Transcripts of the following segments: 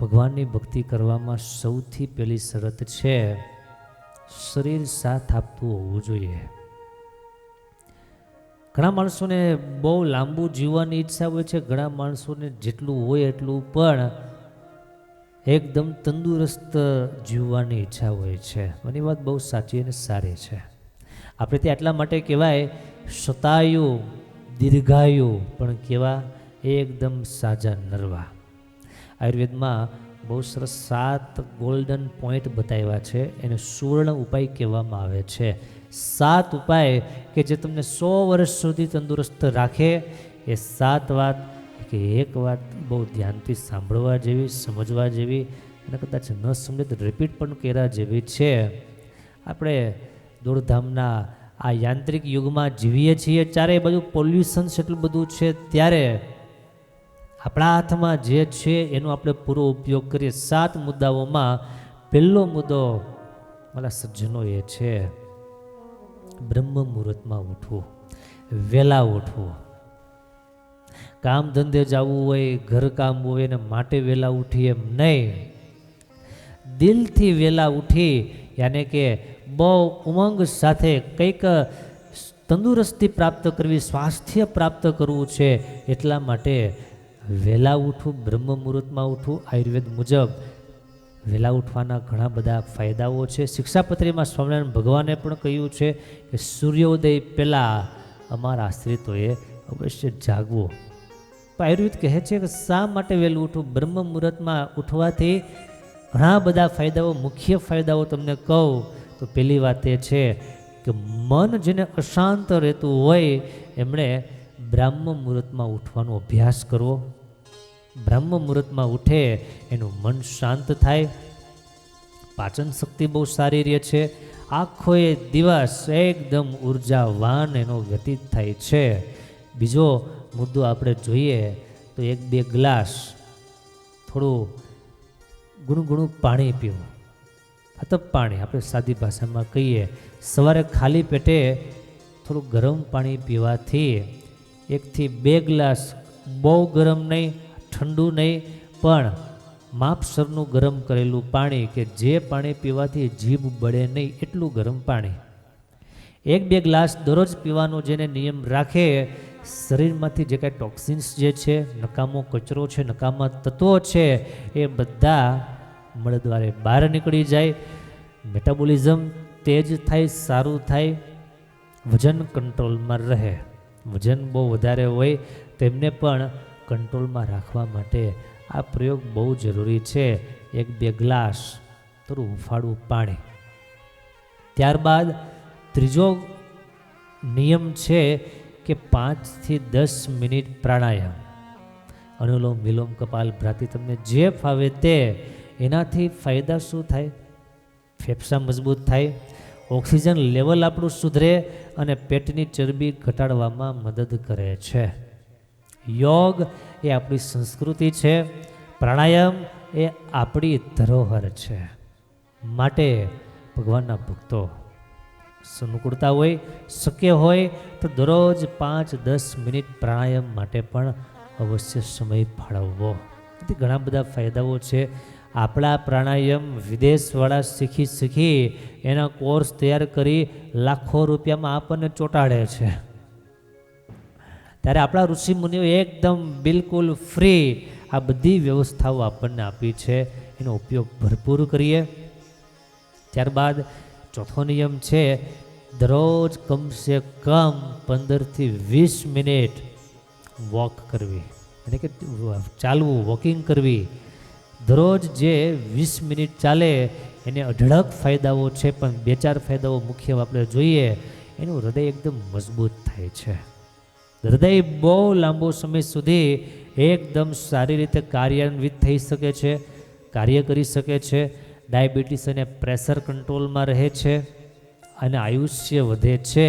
ભગવાનની ભક્તિ કરવામાં સૌથી પહેલી શરત છે શરીર સાથ આપતું હોવું જોઈએ. ઘણા માણસોને બહુ લાંબુ જીવવાની ઈચ્છા હોય છે, ઘણા માણસોને જેટલું હોય એટલું પણ એકદમ તંદુરસ્ત જીવવાની ઈચ્છા હોય છે. મારી વાત બહુ સાચી અને સારી છે. આપણે ત્યાં એટલા માટે કહેવાય શતાયુ દીર્ઘાયુ, પણ કેવા એકદમ સાજા નરવા. આયુર્વેદમાં બહુ સરસ 7 ગોલ્ડન પોઈન્ટ બતાવ્યા છે, એને સુવર્ણ ઉપાય કહેવામાં આવે છે. 7 ઉપાય કે જે તમને 100 વર્ષ સુધી તંદુરસ્ત રાખે. એ 7 વાત કે એક વાત બહુ ધ્યાનથી સાંભળવા જેવી, સમજવા જેવી, અને કદાચ ન સમજે તો રિપીટ પણ કર્યા જેવી છે. આપણે દોડધામના આ યાંત્રિક યુગમાં જીવીએ છીએ, ચારે બાજુ પોલ્યુશન એટલું બધું છે, ત્યારે આપણા હાથમાં જે છે એનો આપણે પૂરો ઉપયોગ કરીએ. 7 મુદ્દાઓમાં પહેલો મુદ્દો મારા સજ્જનો એ છે બ્રહ્મ મુહૂર્તમાં ઉઠવું, વહેલા ઉઠવું. કામ ધંધે જવું હોય, ઘરકામ હોય ને માટે વહેલા ઉઠીએ એમ નહીં. દિલથી વહેલા ઉઠી, યાને કે બહુ ઉમંગ સાથે કંઈક તંદુરસ્તી પ્રાપ્ત કરવી, સ્વાસ્થ્ય પ્રાપ્ત કરવું છે, એટલા માટે વહેલા ઉઠવું, બ્રહ્મ મુહૂર્તમાં ઉઠવું. આયુર્વેદ મુજબ વહેલા ઉઠવાના ઘણા બધા ફાયદાઓ છે. શિક્ષાપત્રીમાં સ્વામિનારાયણ ભગવાને પણ કહ્યું છે કે સૂર્યોદય પહેલાં અમારા આશ્રિતોએ અવશ્ય જાગવું. આયુર્વેદ કહે છે કે શા માટે વહેલું ઉઠવું? બ્રહ્મ મુહૂર્તમાં ઉઠવાથી ઘણા બધા ફાયદાઓ, મુખ્ય ફાયદાઓ તમને કહું તો પહેલી વાત એ છે કે મન જેને અશાંત રહેતું હોય એમણે બ્રાહ્મ મુહૂર્તમાં ઉઠવાનો અભ્યાસ કરવો. બ્રહ્મ મુહૂર્તમાં ઉઠે એનું મન શાંત થાય, પાચન શક્તિ બહુ સારી રહે છે, આખો એ દિવસ એકદમ ઉર્જાવાન એનો વ્યતીત થાય છે. બીજો મુદ્દો આપણે જોઈએ તો 1-2 ગ્લાસ થોડું ગુણગુણું પાણી પીવું. હતપ પાણી આપણે સાદી ભાષામાં કહીએ. સવારે ખાલી પેટે થોડું ગરમ પાણી પીવાથી 1 થી 2 ગ્લાસ, બહુ ગરમ નહીં, ઠંડુ નહીં, પણ માપસરનું ગરમ કરેલું પાણી, કે જે પાણી પીવાથી જીભ બળે નહીં એટલું ગરમ પાણી. 1-2 ગ્લાસ દરરોજ પીવાનો જેને નિયમ રાખે, શરીરમાંથી જે કાંઈ ટોક્સિન્સ જે છે, નકામો કચરો છે, નકામા તત્વો છે, એ બધા મળદ્વારે બહાર નીકળી જાય, મેટાબોલિઝમ તેજ થાય, સારું થાય, વજન કંટ્રોલમાં રહે. વજન બહુ વધારે હોય તેમને પણ કંટ્રોલમાં રાખવા માટે આ પ્રયોગ બહુ જરૂરી છે. 1-2 ગ્લાસ થોડું હુંફાળું પાણી. ત્યારબાદ ત્રીજો નિયમ છે કે 5 થી 10 મિનિટ પ્રાણાયામ, અનુલોમ વિલોમ કપાલભાતિ, તમને જે ફાવે તે. એનાથી ફાયદા શું થાય? ફેફસા મજબૂત થાય, ઓક્સિજન લેવલ આપણું સુધરે અને પેટની ચરબી ઘટાડવામાં મદદ કરે છે. યોગ એ આપણી સંસ્કૃતિ છે, પ્રાણાયામ એ આપણી ધરોહર છે. માટે ભગવાનના ભક્તો અનુકૂળતા હોય, શક્ય હોય તો દરરોજ 5-10 મિનિટ પ્રાણાયામ માટે પણ અવશ્ય સમય ફાળવવો. એથી ઘણા બધા ફાયદાઓ છે. આપણા પ્રાણાયામ વિદેશવાળા શીખી એના કોર્સ તૈયાર કરી લાખો રૂપિયામાં આપણને ચોંટાડે છે, ત્યારે આપણા ઋષિ મુનિઓ એકદમ બિલકુલ ફ્રી આ બધી વ્યવસ્થાઓ આપણને આપી છે. એનો ઉપયોગ ભરપૂર કરીએ. ત્યારબાદ ચોથો નિયમ છે દરરોજ કમસે કમ 15 થી 20 મિનિટ વોક કરવી, એટલે કે ચાલવું, વોકિંગ કરવી. દરરોજ જે 20 મિનિટ ચાલે એને અઢળક ફાયદાઓ છે, પણ 2-4 ફાયદાઓ મુખ્ય આપણે જોઈએ. એનું હૃદય એકદમ મજબૂત થાય છે. હૃદય બહુ લાંબો સમય સુધી એકદમ સારી રીતે કાર્યાન્વિત થઈ શકે છે, કાર્ય કરી શકે છે. ડાયાબિટીસ અને પ્રેશર કંટ્રોલમાં રહે છે અને આયુષ્ય વધે છે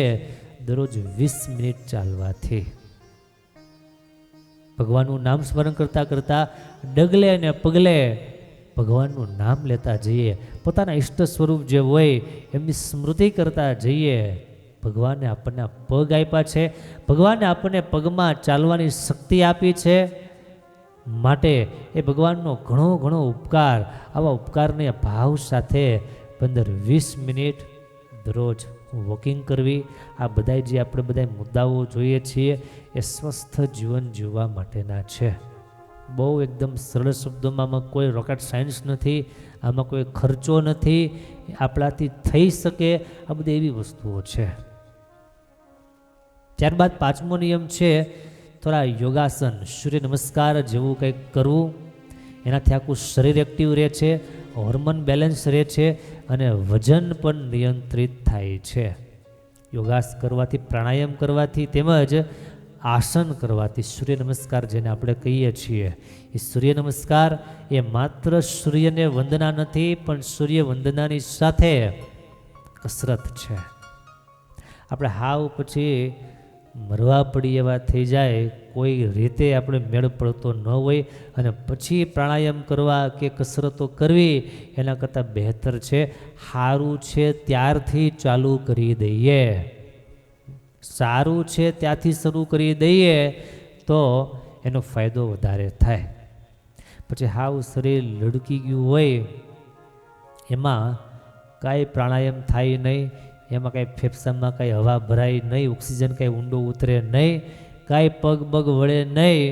દરરોજ 20 મિનિટ ચાલવાથી. ભગવાનનું નામ સ્મરણ કરતાં કરતાં ડગલે અને પગલે ભગવાનનું નામ લેતા જઈએ, પોતાના ઈષ્ટ સ્વરૂપ જે હોય એમની સ્મૃતિ કરતા જઈએ. ભગવાને આપણને પગ આપ્યા છે, ભગવાને આપણને પગમાં ચાલવાની શક્તિ આપી છે. માટે એ ભગવાનનો ઘણો ઘણો ઉપકાર, આવા ઉપકારને ભાવ સાથે 15-20 મિનિટ દરરોજ વોકિંગ કરવી, આ બધા જે આપણે બધા મુદ્દાઓ જોઈએ છીએ એ સ્વસ્થ જીવન જીવવા માટેના છે. બહુ એકદમ સરળ શબ્દોમાં આમાં કોઈ રોકેટ સાયન્સ નથી, આમાં કોઈ ખર્ચો નથી, આપણાથી થઈ શકે આ બધી એવી વસ્તુઓ છે. ત્યારબાદ 5મો નિયમ છે થોડા યોગાસન, સૂર્ય નમસ્કાર જેવું કંઈક કરવું. એનાથી આખું શરીર એક્ટિવ રહે છે, હોર્મોન બેલેન્સ રહે છે અને વજન પણ નિયંત્રિત થાય છે. યોગાસ કરવાથી, પ્રાણાયામ કરવાથી તેમજ આસન કરવાથી, સૂર્ય નમસ્કાર જેને આપણે કહીએ છીએ, એ સૂર્ય નમસ્કાર એ માત્ર સૂર્યને વંદના નથી પણ સૂર્ય વંદનાની સાથે કસરત છે. આપણે હાવ પછી મરવા પડી એવા થઈ જાય, કોઈ રીતે આપણે મેળ પડતો ન હોય અને પછી પ્રાણાયામ કરવા કે કસરતો કરવી એના કરતાં બહેતર છે સારું છે ત્યારથી ચાલુ કરી દઈએ. સારું છે ત્યાંથી શરૂ કરી દઈએ તો એનો ફાયદો વધારે થાય. પછી હાવ શરીર લડકી ગયું હોય એમાં કાંઈ પ્રાણાયામ થાય નહીં, એમાં કાંઈ ફેફસામાં કાંઈ હવા ભરાય નહીં, ઓક્સિજન કાંઈ ઊંડો ઉતરે નહીં, કાંઈ પગ બગ વળે નહીં,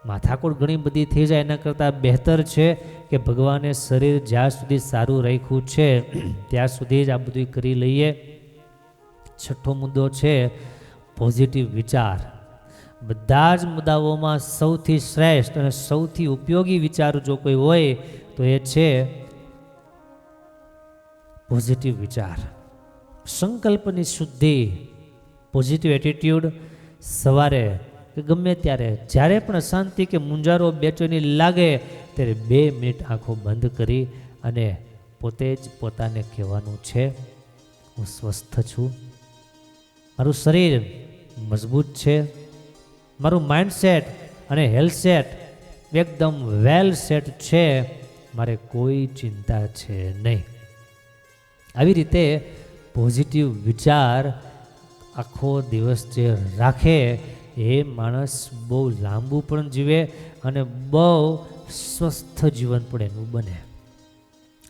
માથાકૂટ ઘણી બધી થઈ જાય. એના કરતાં બહેતર છે કે ભગવાને શરીર જ્યાં સુધી સારું રાખ્યું છે ત્યાં સુધી જ આ બધું કરી લઈએ. 6થો મુદ્દો છે પોઝિટિવ વિચાર. બધા જ મુદ્દાઓમાં સૌથી શ્રેષ્ઠ અને સૌથી ઉપયોગી વિચાર જો કોઈ હોય તો એ છે પોઝિટિવ વિચાર. સંકલ્પની શુદ્ધિ, પોઝિટિવ એટીટ્યુડ. સવારે કે ગમે ત્યારે જ્યારે પણ અશાંતિ કે મૂંઝારો બેચેની લાગે ત્યારે 2 મિનિટ આંખો બંધ કરી અને પોતે જ પોતાને કહેવાનું છે હું સ્વસ્થ છું, મારું શરીર મજબૂત છે, મારું માઇન્ડસેટ અને હેલ્થ સેટ એકદમ વેલ સેટ છે, મારે કોઈ ચિંતા છે નહીં. આવી રીતે પોઝિટિવ વિચાર આખો દિવસ જે રાખે એ માણસ બહુ લાંબુ પણ જીવે અને બહુ સ્વસ્થ જીવન પણ એનું બને.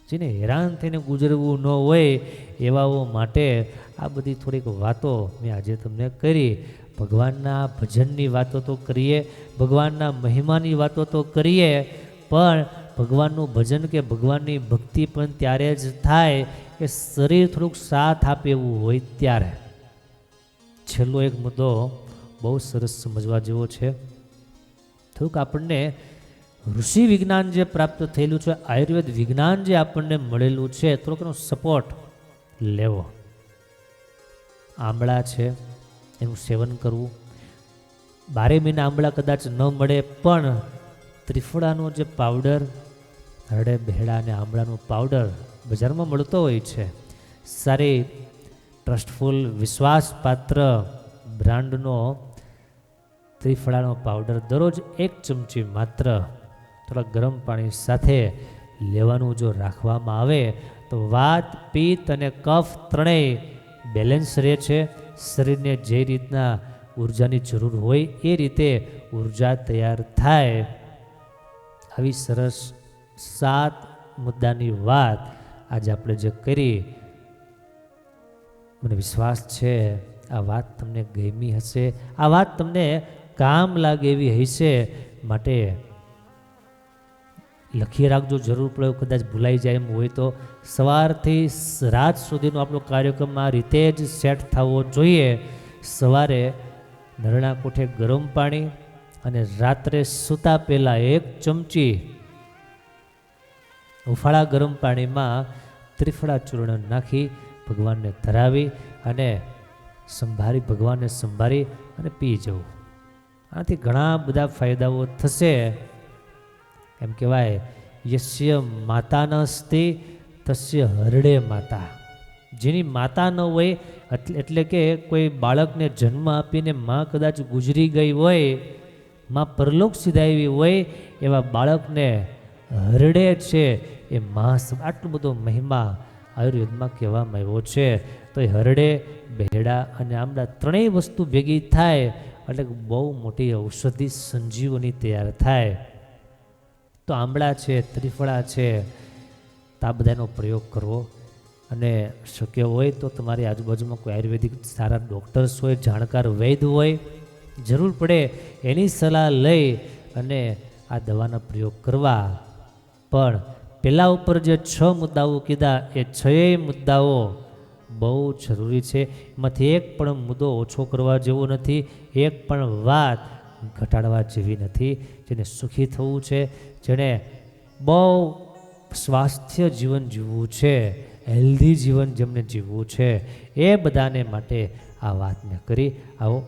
જેને હેરાન થઈને ગુજરવું ન હોય એવાઓ માટે આ બધી થોડીક વાતો મેં આજે તમને કરી. ભગવાનના ભજનની વાતો તો કરીએ, ભગવાનના મહિમાની વાતો તો કરીએ, પણ ભગવાનનું ભજન કે ભગવાનની ભક્તિ પણ ત્યારે જ થાય કે શરીર થોડુંક સાથ આપે એવું હોય ત્યારે. છેલ્લો એક મુદ્દો બહુ સરસ સમજવા જેવો છે. થોડુંક આપણને ઋષિ વિજ્ઞાન જે પ્રાપ્ત થયેલું છે, આયુર્વેદ વિજ્ઞાન જે આપણને મળેલું છે, થોડોક એનો સપોર્ટ લેવો. આંબળા છે એનું સેવન કરવું. 12 મહિના આંબળા કદાચ ન મળે પણ ત્રિફળાનો જે પાવડર, હરડે બેહડા અને આંબળાનો પાવડર બજારમાં મળતો હોય છે, સારી ટ્રસ્ટફુલ વિશ્વાસપાત્ર બ્રાન્ડનો ત્રિફળાનો પાવડર દરરોજ 1 ચમચી માત્ર થોડા ગરમ પાણી સાથે લેવાનું જો રાખવામાં આવે તો વાત, પિત્ત અને કફ ત્રણેય બેલેન્સ રહે છે. શરીરને જે રીતના ઉર્જાની જરૂર હોય એ રીતે ઉર્જા તૈયાર થાય. આવી સરસ 7 મુદ્દાની વાત આજે આપણે જે કરી, મને વિશ્વાસ છે આ વાત તમને ગમી હશે, આ વાત તમને કામ લાગે એવી હશે. માટે લખી રાખજો, જરૂર પડે કદાચ ભૂલાઈ જાય એમ હોય તો. સવારથી રાત સુધીનો આપણો કાર્યક્રમ આ રીતે જ સેટ થવો જોઈએ. સવારે નરણા કોઠે ગરમ પાણી અને રાત્રે સૂતા પહેલાં 1 ચમચી ઉફાળા ગરમ પાણીમાં ત્રિફળા ચૂર્ણ નાખી ભગવાનને ધરાવી અને સંભાળી, ભગવાનને સંભાળી અને પી જવું. આનાથી ઘણા બધા ફાયદાઓ થશે. એમ કહેવાય યસ્ય માતા ન અસ્તિ તસ્ય હરડે માતા. જેની માતા ન હોય એટલે કે કોઈ બાળકને જન્મ આપીને માં કદાચ ગુજરી ગઈ હોય, માં પરલોક સિધાવી હોય, એવા બાળકને હરડે છે એ માં. આટલો બધો મહિમા આયુર્વેદમાં કહેવામાં આવ્યો છે. તો એ હરડે, બેહડા અને આમળા ત્રણેય વસ્તુ ભેગી થાય એટલે બહુ મોટી ઔષધિ સંજીવની તૈયાર થાય. તો આંબળા છે, ત્રિફળા છે, તો આ બધાનો પ્રયોગ કરવો. અને શક્ય હોય તો તમારી આજુબાજુમાં કોઈ આયુર્વેદિક સારા ડૉક્ટર્સ હોય, જાણકાર વૈદ હોય, જરૂર પડે એની સલાહ લઈ અને આ દવાના પ્રયોગ કરવા. પણ પહેલાં ઉપર જે 6 મુદ્દાઓ કીધા એ 6 મુદ્દાઓ બહુ જરૂરી છે. એમાંથી એક પણ મુદ્દો ઓછો કરવા જેવો નથી, એક પણ વાત ઘટાડવા જેવી નથી. જેને સુખી થવું છે, જેણે બહુ સ્વાસ્થ્ય જીવન જીવવું છે, હેલ્ધી જીવન જેમને જીવવું છે, એ બધાને માટે આ વાત મેં કરી. આવો